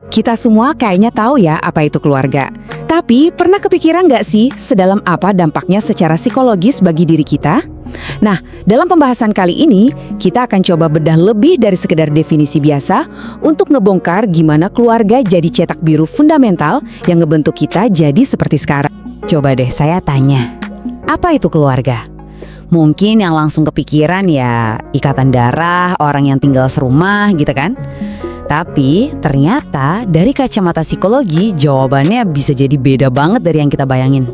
Kita semua kayaknya tahu ya apa itu keluarga. Tapi pernah kepikiran nggak sih sedalam apa dampaknya secara psikologis bagi diri kita? Nah, dalam pembahasan kali ini, kita akan coba bedah lebih dari sekedar definisi biasa untuk ngebongkar gimana keluarga jadi cetak biru fundamental yang ngebentuk kita jadi seperti sekarang. Coba deh saya tanya, apa itu keluarga? Mungkin yang langsung kepikiran ya ikatan darah, orang yang tinggal serumah gitu kan? Tapi ternyata dari kacamata psikologi jawabannya bisa jadi beda banget dari yang kita bayangin.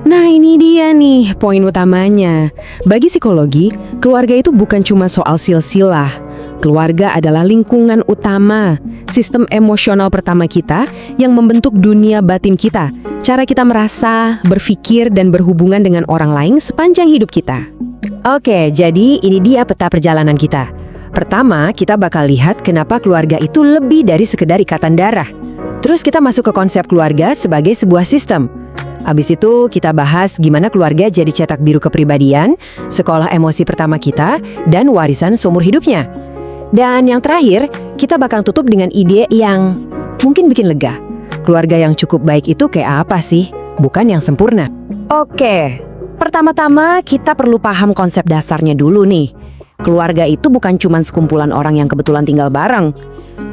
Nah ini dia nih poin utamanya. Bagi psikologi, keluarga itu bukan cuma soal silsilah. Keluarga adalah lingkungan utama, sistem emosional pertama kita yang membentuk dunia batin kita. Cara kita merasa, berpikir, dan berhubungan dengan orang lain sepanjang hidup kita. Oke, jadi ini dia peta perjalanan kita. Pertama, kita bakal lihat kenapa keluarga itu lebih dari sekedar ikatan darah. Terus kita masuk ke konsep keluarga sebagai sebuah sistem. Habis itu kita bahas gimana keluarga jadi cetak biru kepribadian, sekolah emosi pertama kita, dan warisan seumur hidupnya. Dan yang terakhir, kita bakal tutup dengan ide yang mungkin bikin lega. Keluarga yang cukup baik itu kayak apa sih? Bukan yang sempurna. Oke, pertama-tama kita perlu paham konsep dasarnya dulu nih. Keluarga itu bukan cuma sekumpulan orang yang kebetulan tinggal bareng.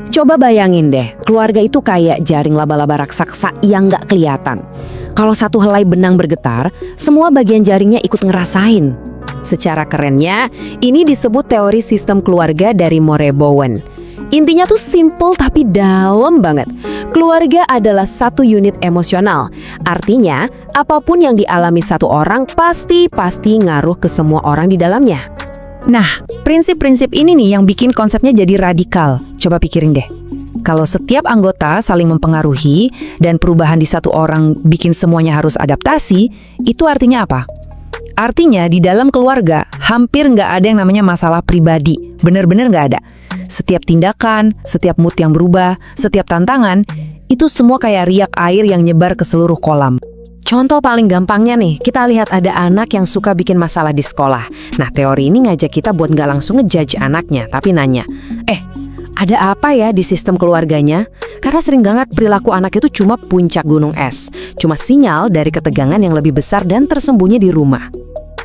Coba bayangin deh, keluarga itu kayak jaring laba-laba raksasa yang nggak kelihatan. Kalau satu helai benang bergetar, semua bagian jaringnya ikut ngerasain. Secara kerennya, ini disebut teori sistem keluarga dari Moore Bowen. Intinya tuh simple tapi dalam banget. Keluarga adalah satu unit emosional. Artinya, apapun yang dialami satu orang pasti ngaruh ke semua orang di dalamnya. Nah, prinsip-prinsip ini nih yang bikin konsepnya jadi radikal. Coba pikirin deh. Kalau setiap anggota saling mempengaruhi dan perubahan di satu orang bikin semuanya harus adaptasi, itu artinya apa? Artinya di dalam keluarga hampir nggak ada yang namanya masalah pribadi. Bener-bener nggak ada. Setiap tindakan, setiap mood yang berubah, setiap tantangan, itu semua kayak riak air yang nyebar ke seluruh kolam. Contoh paling gampangnya nih, kita lihat ada anak yang suka bikin masalah di sekolah. Nah, teori ini ngajak kita buat nggak langsung ngejudge anaknya, tapi nanya, ada apa ya di sistem keluarganya? Karena sering banget perilaku anak itu cuma puncak gunung es, cuma sinyal dari ketegangan yang lebih besar dan tersembunyi di rumah.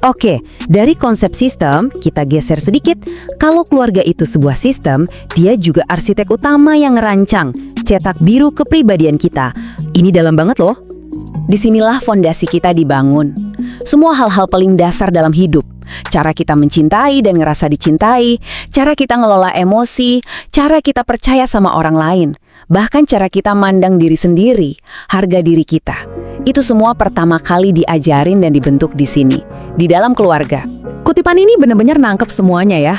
Oke, dari konsep sistem, kita geser sedikit. Kalau keluarga itu sebuah sistem, dia juga arsitek utama yang ngerancang, cetak biru kepribadian kita. Ini dalam banget loh. Disinilah fondasi kita dibangun. Semua hal-hal paling dasar dalam hidup. Cara kita mencintai dan ngerasa dicintai, cara kita ngelola emosi, cara kita percaya sama orang lain, bahkan cara kita mandang diri sendiri, harga diri kita. Itu semua pertama kali diajarin dan dibentuk di sini, di dalam keluarga. Kutipan ini benar-benar nangkep semuanya ya.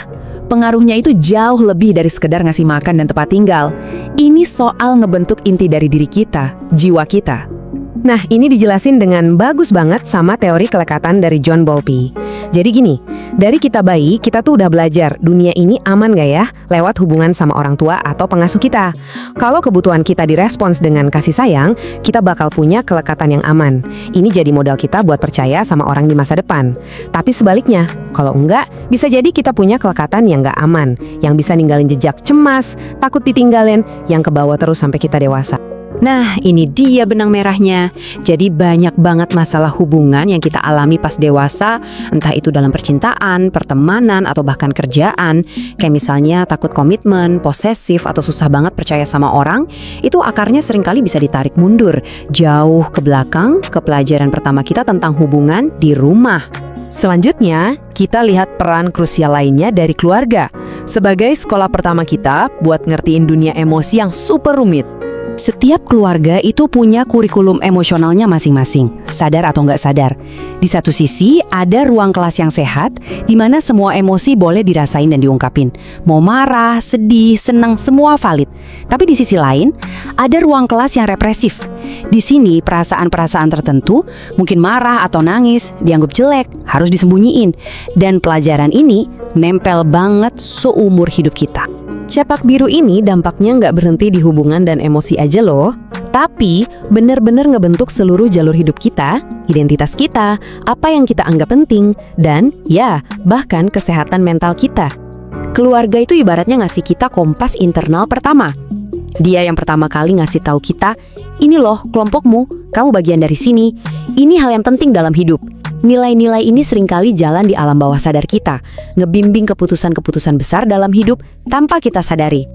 Pengaruhnya itu jauh lebih dari sekedar ngasih makan dan tempat tinggal. Ini soal ngebentuk inti dari diri kita, jiwa kita. Nah, ini dijelasin dengan bagus banget sama teori kelekatan dari John Bowlby. Jadi gini, dari kita bayi, kita tuh udah belajar dunia ini aman gak ya lewat hubungan sama orang tua atau pengasuh kita. Kalau kebutuhan kita direspons dengan kasih sayang, kita bakal punya kelekatan yang aman. Ini jadi modal kita buat percaya sama orang di masa depan. Tapi sebaliknya, kalau enggak, bisa jadi kita punya kelekatan yang gak aman, yang bisa ninggalin jejak cemas, takut ditinggalin, yang kebawa terus sampai kita dewasa. Nah, ini dia benang merahnya. Jadi banyak banget masalah hubungan yang kita alami pas dewasa, entah itu dalam percintaan, pertemanan, atau bahkan kerjaan. Kayak misalnya takut komitmen, posesif, atau susah banget percaya sama orang. Itu akarnya seringkali bisa ditarik mundur, jauh ke belakang, ke pelajaran pertama kita tentang hubungan di rumah. Selanjutnya, kita lihat peran krusial lainnya dari keluarga. Sebagai sekolah pertama kita buat ngertiin dunia emosi yang super rumit. Setiap keluarga itu punya kurikulum emosionalnya masing-masing, sadar atau nggak sadar. Di satu sisi, ada ruang kelas yang sehat, di mana semua emosi boleh dirasain dan diungkapin. Mau marah, sedih, senang, semua valid. Tapi di sisi lain, ada ruang kelas yang represif. Di sini, perasaan-perasaan tertentu, mungkin marah atau nangis, dianggap jelek, harus disembunyiin. Dan pelajaran ini nempel banget seumur hidup kita. Cepak biru ini dampaknya nggak berhenti di hubungan dan emosi aja loh, tapi bener-bener ngebentuk seluruh jalur hidup kita, identitas kita, apa yang kita anggap penting, dan ya, bahkan kesehatan mental kita. Keluarga itu ibaratnya ngasih kita kompas internal pertama. Dia yang pertama kali ngasih tahu kita, ini loh kelompokmu, kamu bagian dari sini. Ini hal yang penting dalam hidup. Nilai-nilai ini seringkali jalan di alam bawah sadar kita, ngebimbing keputusan-keputusan besar dalam hidup tanpa kita sadari.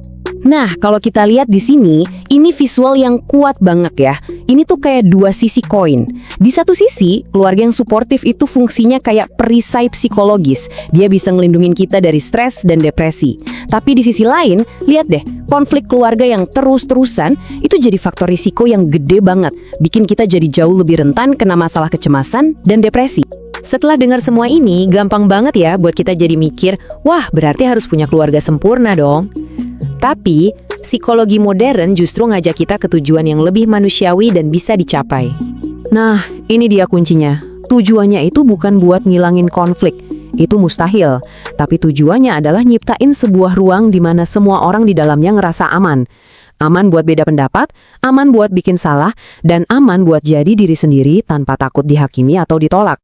Nah, kalau kita lihat di sini, ini visual yang kuat banget ya. Ini tuh kayak dua sisi koin. Di satu sisi, keluarga yang suportif itu fungsinya kayak perisai psikologis. Dia bisa ngelindungin kita dari stres dan depresi. Tapi di sisi lain, lihat deh, konflik keluarga yang terus-terusan itu jadi faktor risiko yang gede banget. Bikin kita jadi jauh lebih rentan kena masalah kecemasan dan depresi. Setelah dengar semua ini, gampang banget ya buat kita jadi mikir, wah berarti harus punya keluarga sempurna dong. Tapi, psikologi modern justru ngajak kita ke tujuan yang lebih manusiawi dan bisa dicapai. Nah, ini dia kuncinya. Tujuannya itu bukan buat ngilangin konflik. Itu mustahil. Tapi tujuannya adalah nyiptain sebuah ruang di mana semua orang di dalamnya ngerasa aman. Aman buat beda pendapat, aman buat bikin salah, dan aman buat jadi diri sendiri tanpa takut dihakimi atau ditolak.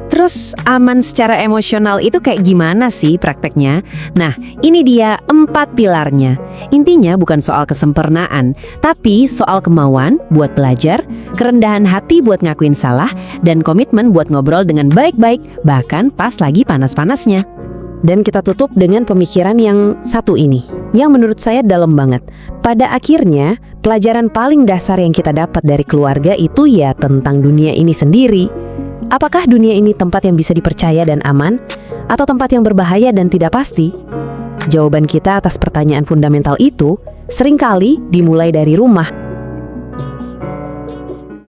Terus aman secara emosional itu kayak gimana sih prakteknya? Nah, ini dia 4 pilarnya. Intinya bukan soal kesempurnaan, tapi soal kemauan buat belajar, kerendahan hati buat ngakuin salah, dan komitmen buat ngobrol dengan baik-baik, bahkan pas lagi panas-panasnya. Dan kita tutup dengan pemikiran yang satu ini, yang menurut saya dalam banget. Pada akhirnya, pelajaran paling dasar yang kita dapat dari keluarga itu ya tentang dunia ini sendiri. Apakah dunia ini tempat yang bisa dipercaya dan aman? Atau tempat yang berbahaya dan tidak pasti? Jawaban kita atas pertanyaan fundamental itu seringkali dimulai dari rumah.